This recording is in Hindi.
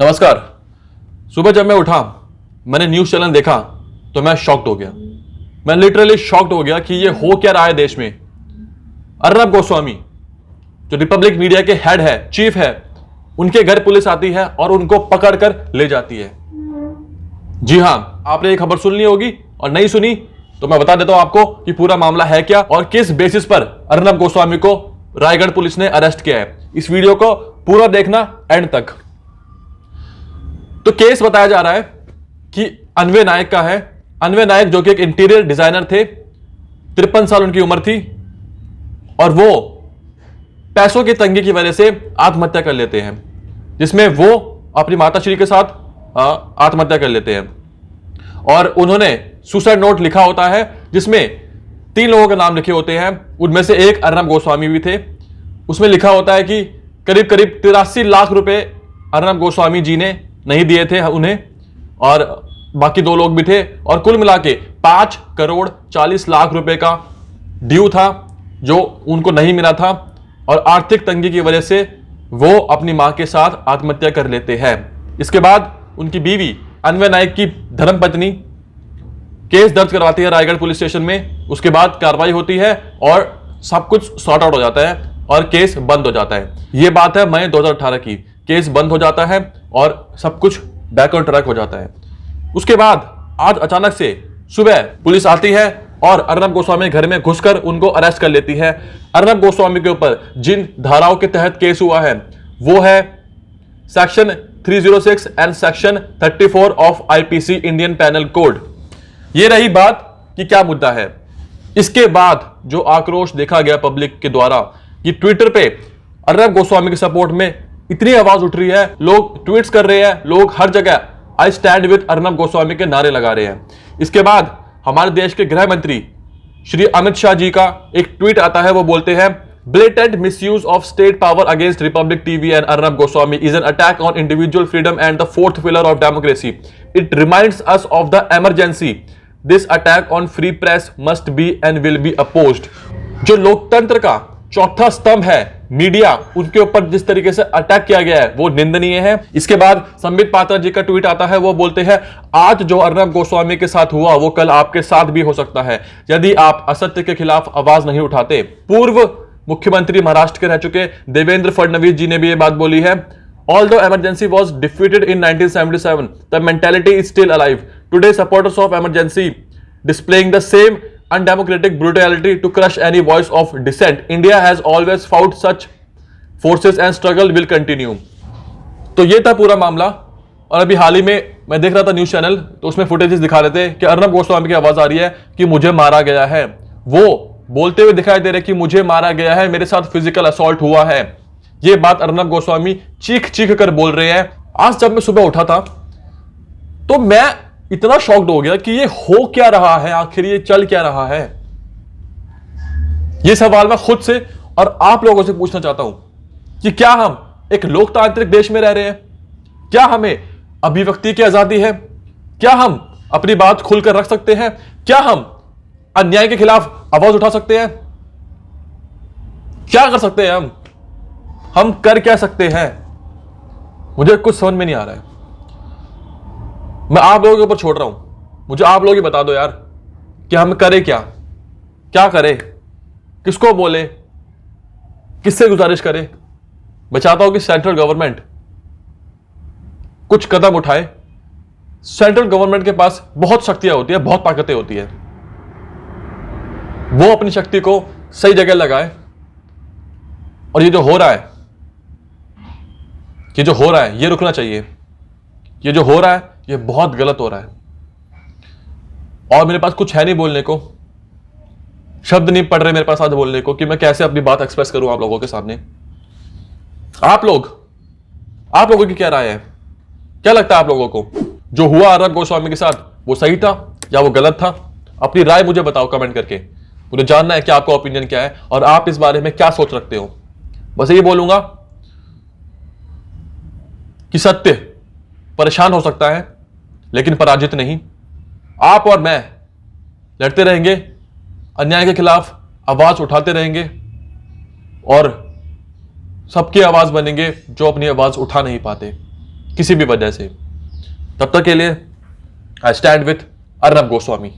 नमस्कार। सुबह जब मैं उठा मैंने न्यूज चैनल देखा तो मैं शॉक्ड हो गया। मैं लिटरली शॉक्ड हो गया कि ये हो क्या रहा है देश में। अर्नब गोस्वामी जो रिपब्लिक मीडिया के हेड है, चीफ है, उनके घर पुलिस आती है और उनको पकड़कर ले जाती है। जी हां, आपने ये खबर सुन ली होगी और नहीं सुनी तो मैं बता देता हूं आपको कि पूरा मामला है क्या और किस बेसिस पर अर्नब गोस्वामी को रायगढ़ पुलिस ने अरेस्ट किया है। इस वीडियो को पूरा देखना एंड तक। तो केस बताया जा रहा है कि अन्वय नायक का है। अन्वय नायक जो कि एक इंटीरियर डिजाइनर थे, 53 साल उनकी उम्र थी और वो पैसों की तंगी की वजह से आत्महत्या कर लेते हैं, जिसमें वो अपनी माताश्री के साथ आत्महत्या कर लेते हैं। और उन्होंने सुसाइड नोट लिखा होता है जिसमें 3 लोगों के नाम लिखे होते हैं, उनमें से एक अर्नब गोस्वामी भी थे। उसमें लिखा होता है कि करीब करीब 83 लाख रुपए अर्नब गोस्वामी जी ने नहीं दिए थे उन्हें, और बाकी 2 लोग भी थे, और कुल मिला के 5 करोड़ 40 लाख रुपए का ड्यू था जो उनको नहीं मिला था। और आर्थिक तंगी की वजह से वो अपनी मां के साथ आत्महत्या कर लेते हैं। इसके बाद उनकी बीवी अन्वय नायक की धर्मपत्नी केस दर्ज करवाती है रायगढ़ पुलिस स्टेशन में। उसके बाद कार्रवाई होती है और सब कुछ सॉर्ट आउट हो जाता है और केस बंद हो जाता है। यह बात है मई 2018 की। केस बंद हो जाता है और सब कुछ बैक ऑन ट्रैक हो जाता है। उसके बाद आज अचानक से सुबह पुलिस आती है और अर्नब गोस्वामी घर में घुसकर उनको अरेस्ट कर लेती है। अर्नब गोस्वामी के ऊपर जिन धाराओं के तहत केस हुआ है वो है section 306 and section 34 of IPC Indian penal code. यह रही बात कि क्या मुद्दा है। इसके बाद जो आक्रोश देखा गया पब्लिक के द्वारा कि ट्विटर पे अर्नब गोस्वामी के सपोर्ट में इतनी आवाज उठ रही है, लोग ट्वीट्स कर रहे हैं, लोग हर जगह I stand with Arnab Goswami के नारे लगा रहे हैं। इसके बाद हमारे देश के गृह मंत्री श्री अमित शाह जी का एक ट्वीट आता है। वो बोलते हैं, blatant misuse of state power against Republic TV and Arnab Goswami is an attack on individual freedom and the 4th pillar of democracy. It reminds us of the emergency. This attack on free press must be and will be opposed. जो लोकतंत्र का चौथा स्तंभ है मीडिया, उनके ऊपर जिस तरीके से अटैक किया गया है वो निंदनीय है। इसके बाद संबित पात्रा जी का ट्वीट आता है। वो बोलते हैं, आज जो अर्नब गोस्वामी के साथ हुआ वो कल आपके साथ भी हो सकता है यदि आप असत्य के खिलाफ आवाज नहीं उठाते। पूर्व मुख्यमंत्री महाराष्ट्र के रह चुके देवेंद्र फडणवीस जी ने भी ये बात बोली है। Although emergency was defeated in 1977, the mentality is still alive. Today, supporters of emergency displaying the same undemocratic brutality to crush any voice of dissent. India has always fought such forces and struggle will continue. तो ये था पूरा मामला। और अभी हाल ही में मैं देख रहा था न्यूज चैनल, तो उसमें फुटेजेस दिखा रहे थे कि अर्नब गोस्वामी की आवाज आ रही है कि मुझे मारा गया है। वो बोलते हुए दिखाई दे रहे कि मुझे मारा गया है, मेरे साथ फिजिकल असॉल्ट हुआ है। ये बात अर्नब गोस्वामी चीख चीख कर बोल रहे हैं। आज जब मैं सुबह उठा था तो मैं इतना शॉक्ड हो गया कि ये हो क्या रहा है, आखिर ये चल क्या रहा है। ये सवाल मैं खुद से और आप लोगों से पूछना चाहता हूं कि क्या हम एक लोकतांत्रिक देश में रह रहे हैं? क्या हमें अभिव्यक्ति की आजादी है? क्या हम अपनी बात खुलकर रख सकते हैं? क्या हम अन्याय के खिलाफ आवाज उठा सकते हैं? क्या कर सकते हैं हम कर क्या सकते हैं? मुझे कुछ समझ में नहीं आ रहा है। मैं आप लोगों के ऊपर छोड़ रहा हूं। मुझे आप लोग ही बता दो यार कि हम करें क्या? क्या करें? किसको बोले? किससे गुजारिश करें? मैं चाहता हूं कि सेंट्रल गवर्नमेंट कुछ कदम उठाए। सेंट्रल गवर्नमेंट के पास बहुत शक्तियां होती है, बहुत ताकतें होती है। वो अपनी शक्ति को सही जगह लगाए। और ये जो हो रहा है ये रुकना चाहिए। ये जो हो रहा है ये बहुत गलत हो रहा है। और मेरे पास कुछ है नहीं बोलने को, शब्द नहीं पड़ रहे मेरे पास आज बोलने को कि मैं कैसे अपनी बात एक्सप्रेस करूं आप लोगों के सामने। आप लोगों की क्या राय है? क्या लगता है आप लोगों को जो हुआ अर्नब गोस्वामी के साथ वो सही था या वो गलत था? अपनी राय मुझे बताओ कमेंट करके। मुझे जानना है कि आपका ओपिनियन क्या है और आप इस बारे में क्या सोच रखते हो। बस यही बोलूंगा कि सत्य परेशान हो सकता है लेकिन पराजित नहीं। आप और मैं लड़ते रहेंगे, अन्याय के खिलाफ आवाज उठाते रहेंगे और सबकी आवाज बनेंगे जो अपनी आवाज उठा नहीं पाते। किसी भी वजह से। तब तक के लिए I stand with Arnab Goswami.